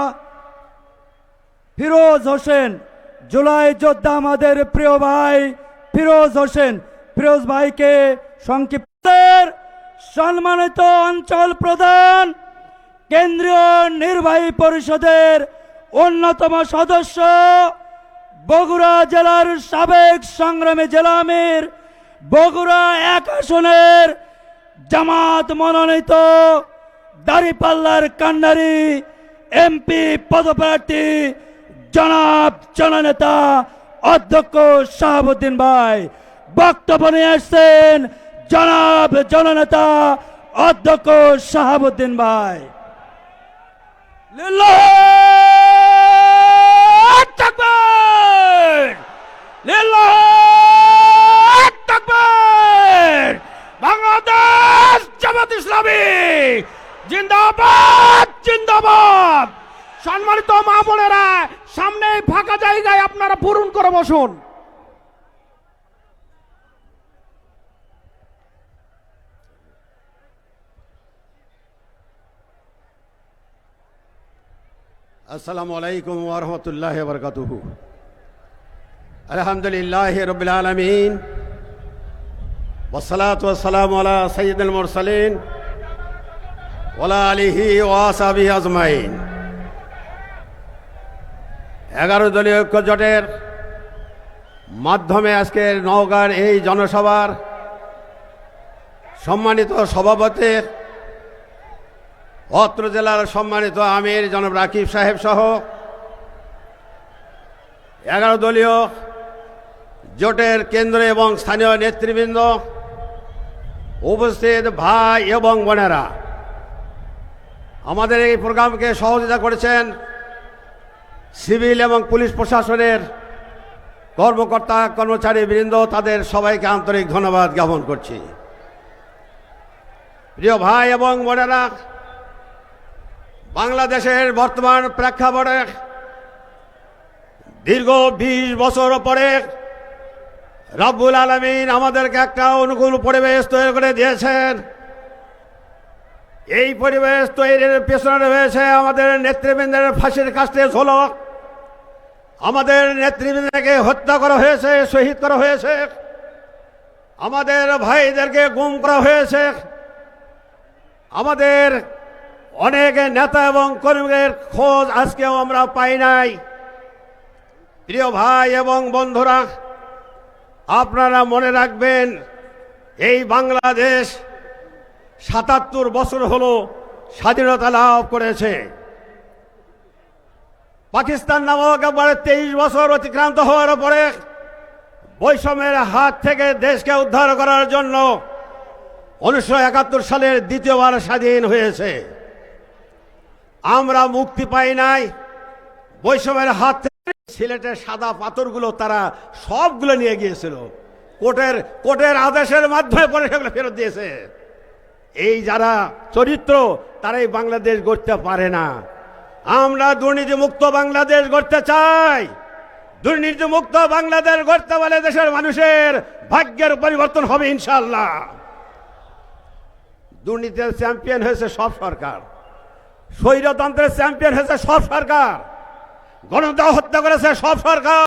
ফিরোজ হোসেন, জুলাই যোদ্ধা আমাদের প্রিয় ভাই ফিরোজ হোসেন, ফিরোজ ভাইকে সংক্ষিপ্ত সম্মানিত অঞ্চল প্রধান, কেন্দ্রীয় নির্বাহী পরিষদের অন্যতম সদস্য, বগুড়া জেলার সাবেক সংগ্রামী জেলা আমির, বগুড়া 1 আসনের জামাত মনোনীত দাঁড়িপাল্লার কান্ডারি এমপি পদপ্রার্থী জনাব জননেতা অধ্যক্ষ শাহাবুদ্দিন ভাই বক্তব্য নিয়ে আসছেন। জনাব জননেতা অধ্যক্ষ শাহাবুদ্দিন ভাই। লিল্লাহু তাকবীর, লিল্লাহু তাকবীর। বাংলাদেশ জামাত ইসলামী জিন্দাবাদ, জিন্দাবাদ। সম্মানিত মা বোনেরা, সামনে ফাঁকা জায়গায় আপনারা পূরণ করে বসুন। আসসালামু আলাইকুম ওয়া রাহমাতুল্লাহি ওয়া বারাকাতুহু। আলহামদুলিল্লাহি রাব্বিল আলামিন ওয়াস সালাতু ওয়াস সালামু আলা সাইয়্যিদিল মুরসালিন ওয়া আলা আলিহি ওয়া আসহাবিহি আজমাইন। 11 দলীয় ঐক্য জোটের মাধ্যমে আজকে নওগাঁর এই জনসভার সম্মানিত সভাপতি, অত্র জেলার সম্মানিত আমির জনাব রাকিব সাহেব সহ 11 দলীয় জোটের কেন্দ্র এবং স্থানীয় নেতৃবৃন্দ, উপস্থিত ভাই এবং বোনেরা, আমাদের এই প্রোগ্রামকে সহযোগিতা করেছেন সিভিল এবং পুলিশ প্রশাসনের কর্মকর্তা কর্মচারী বৃন্দ, তাদের সবাইকে আন্তরিক ধন্যবাদ জ্ঞাপন করছি। প্রিয় ভাই এবং বোনেরা, বাংলাদেশের বর্তমান প্রেক্ষাপটে দীর্ঘ 20 বছর পরে রব্বুল আলামিন আমাদেরকে একটা অনুকূল পরিবেশ তৈরি করে দিয়েছেন। এই পরিবেশ তৈরির পেছনে রয়েছে আমাদের নেতৃবৃন্দের ফাঁসির কাস্তে ঝোলক, আমাদের নেতৃবৃন্দকে হত্যা করা হয়েছে, শহীদ করা হয়েছে, আমাদের ভাইদেরকে গুম করা হয়েছে, আমাদের অনেক নেতা এবং কর্মীদের খোঁজ আজকেও আমরা পাই নাই। প্রিয় ভাই এবং বন্ধুরা, আপনারা মনে রাখবেন এই বাংলাদেশ ৭৭ বছর হলো স্বাধীনতা লাভ করেছে। পাকিস্তান নামক একবারে 23 বছর অতিক্রান্ত হওয়ার পরে বৈষম্যের হাত থেকে দেশকে উদ্ধার করার জন্য 1971 সালের দ্বিতীয়বার স্বাধীন হয়েছে। আমরা মুক্তি পাই নাই বৈষম্যের হাত থেকে। সিলেটের সাদা পাথরগুলো তারা সবগুলো নিয়ে গিয়েছিল, কোর্টের আদেশের মাধ্যমে পরে সেগুলো ফেরত দিয়েছে। এই যারা চরিত্র তারাই বাংলাদেশ গড়তে পারে না। আমরা দুর্নীতিমুক্ত বাংলাদেশ গড়তে চাই। দুর্নীতিমুক্ত বাংলাদেশ গড়তে পারলে দেশের মানুষের ভাগ্যের পরিবর্তন হবে ইনশাআল্লাহ। দুর্নীতির চ্যাম্পিয়ন হয়েছে সব সরকার, স্বৈরতন্ত্রের চ্যাম্পিয়ন হয়েছে সব সরকার, গণতন্ত্র হত্যা করেছে সব সরকার।